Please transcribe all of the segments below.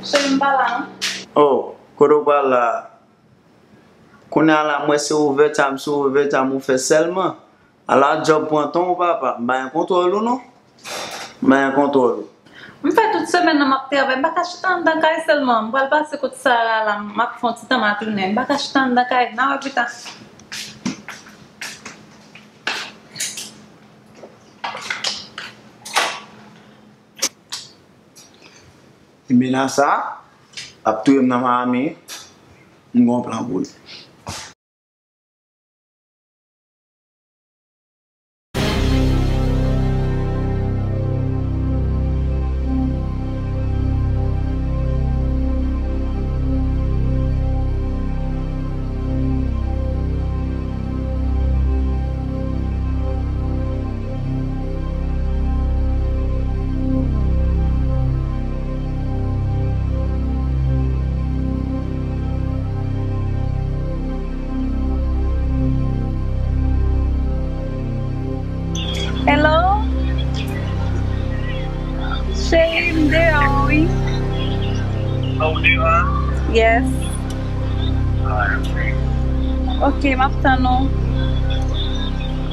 Chéri mbala. Oh, kodo la. Kounya la moi c'est ouvert ou fait seulement. Alors job pour ton papa, ben contrôle ou non? Ben contrôle. Mwen fè tout semen nan map terve, baka chitan dan kay selman. Mwen pase kote Sara la, map fon ti tamatounen. Baka chitan dan kay, nan wè pita. Mbina sa, ap tou yem nan mami, mgon plan boul. Hello? Chéri, mde oui? Oh, do you Yes. okay. Ok, map tan nou.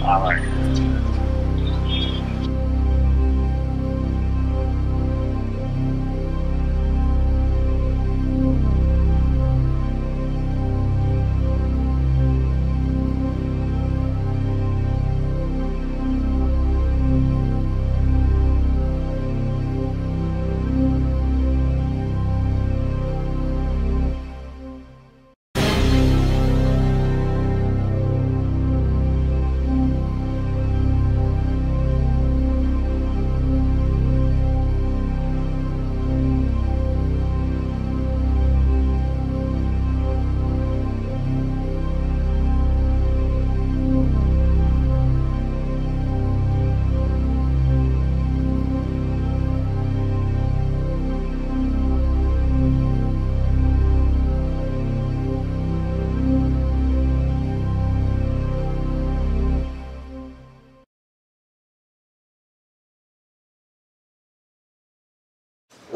Alright.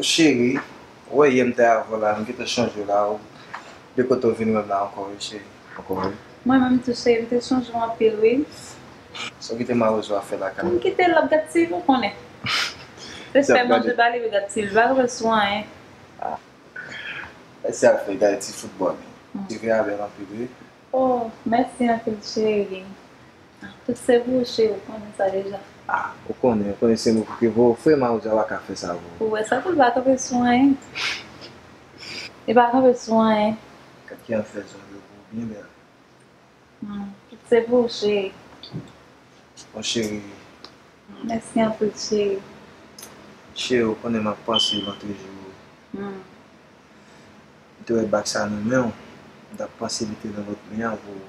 Chéri, ouais, il me voilà, je vais changer là. De quand on vient là encore, chéri. Encore. Mwen mèm tou chéri, te chanjman pil, oui. So qui te malheureusement à faire la canne. Mwen kite lop gatil, ou konen? Te fè manje bali we gatil, bak wè soin, C'est à faire gagner petit football. Tu viens avec un peu. Oh, mersi an pil chéri. Tout se vou chéri, ou konen sa deja. Ah, vous connaissez nous que vous frère malheureusement à faire ça vous. Ouwe, sa tout bak wè soin. E bak wè soin. Quelqu'un fait ça bien bien. Tout se vou chéri. Mon chéri, Mersi an pil chéri. chéri, vous connaissez ma pensée l'autre jour. Tu es back ça nous même. Da pensée était dans votre main vous.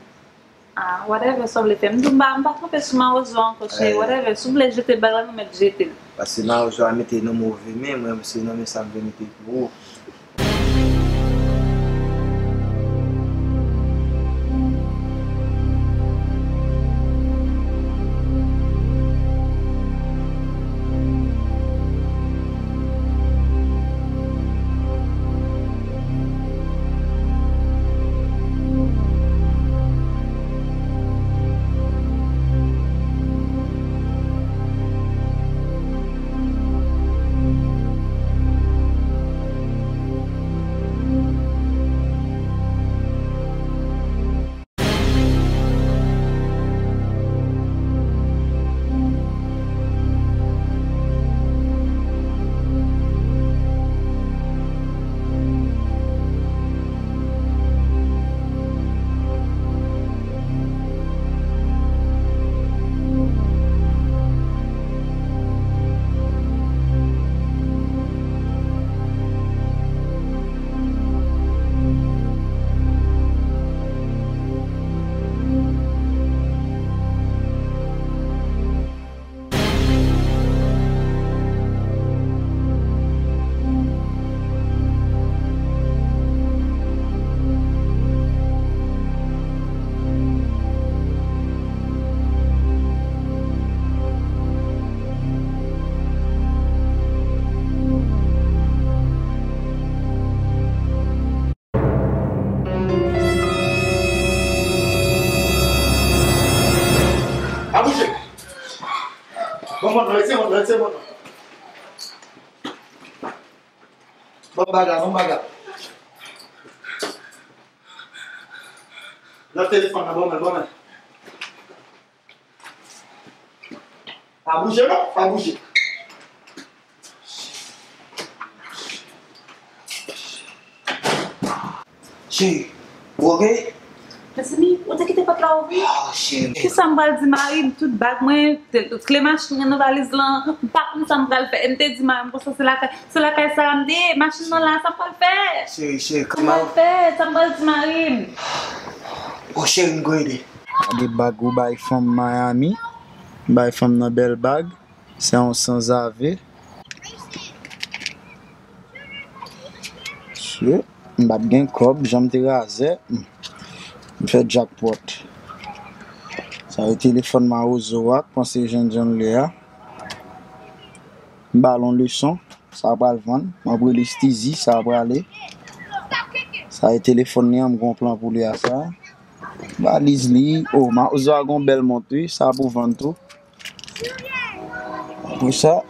Ah, whatever, sou vle fè. Mdou mba trope souman o zo anko chéri, whatever. Sou vle jete bag la nou met jete. Parce que malheureusement mettez nos mauvais même, moi c'est non mais ça me mettre pour vous. c'est bon. Bon bagarre. Le téléphone, bon. Pas bouger, non? Pas bouger. Chérie, ok? Mas mi, ou te kite pat la ouvi? Ah, chérie. Ki sa mbral di mari, tout bag mwen, tout kle machin nan valiz lan, pak mwen sa mbral fe, mte di mari, mwen se la kay saram de, machin nan lan, sa mbral fe. Chérie, Sa comment? mbral fe, sa mbral di mari. Oh, chérie, m'go aider. Des bag ou bay femme Miami, bay femme nan bel bag, c'est un sans ave. Monsieur, m'bap gen kob, j'aime te raser, m'fait jackpot. Ça a téléphone ma Ozowak, pensez Jean Léa. Ballon leçon, ça va le vendre, m'a brûlé Stizy, ça va aller. Ça a téléphoné, on gon plan pour lui à ça. Valise li, oh, ma Ozowak gon belle montée, ça pour vendre tout. Pour ça,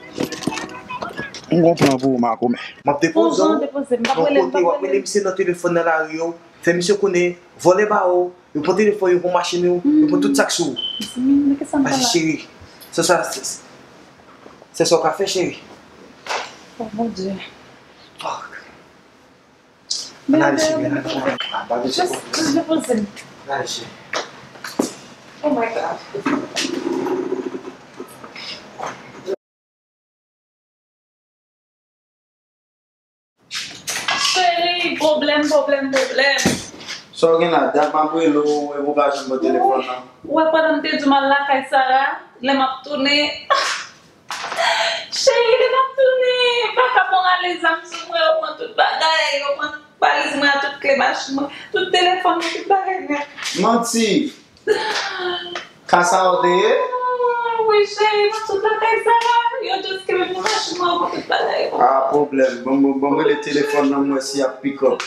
on gon plan pour ma commun. M'a dépose. Depose, mpa Wapele monsieur dans téléphone dans la rue. Fait monsieur connaît, voler ba ou, il prend téléphone, il prend machine, il prend tout ça sous. Mais que sa mbral Vas-y la? chérie. C'est ça, c'est son café chérie. Oh mon Dieu. Fuck. Mais Allez chérie, allez. Ah, bah, c'est bon. Just depose. Allez chérie. Oh my God. Chérie, problème. So gen la, dat ma pou elo, e pou ka jen mo telefon nan. Ouais, pendant que tu m'as là, Kaysara, les m'a tourné. Chérie, les m'a tourné. Pas qu'à mon aller, ça me souffre, on prend tout bagaille, on prend valise, moi, toutes les machines, tout téléphone, tout bagaille. Menti, kasa ou deye? Oui, chérie, moi, tout la Kaysara, yo juste que mes machines, moi, on prend tout bagaille. Ah, problem, bon le telefon nan mwen si ap pick up.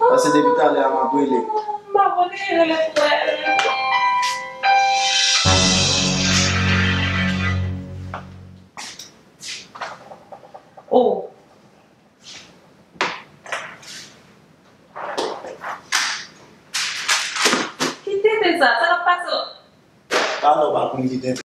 Pase depi tale a ma pou ele. Ma bonne, le frère. Oh. Qui t'était ça? Ça va pas ça? Ah non, ba koun gite.